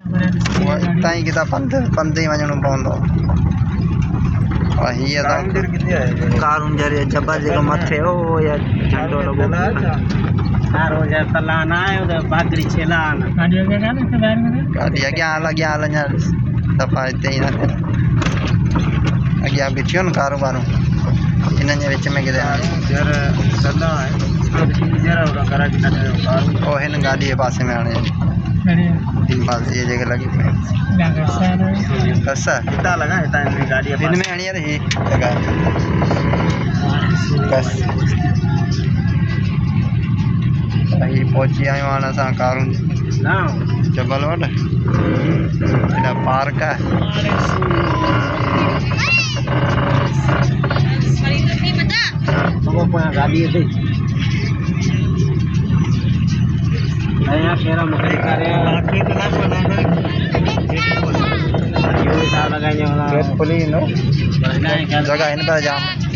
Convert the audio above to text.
हितां ई किथां पंधु ई वञिणो पवंदो। हीअ त कारुं जरिए जबल जेको मथे हो या झंडो लॻो गाॾी अॻियां हल अञा सफ़ा हिते ई न अॻियां बीठियूं आहिनि कारूं वारूं इन्हनि जे विच में किथे ओ हिन गाॾी जे पासे में हाणे ये जगह लगी बस इनमें हणी यार ही जगह बस ही पहुची आयो हाणे असां कारूं जबल वटि हेॾा पार्क आहे गाॾी ते जगह इन पर जाम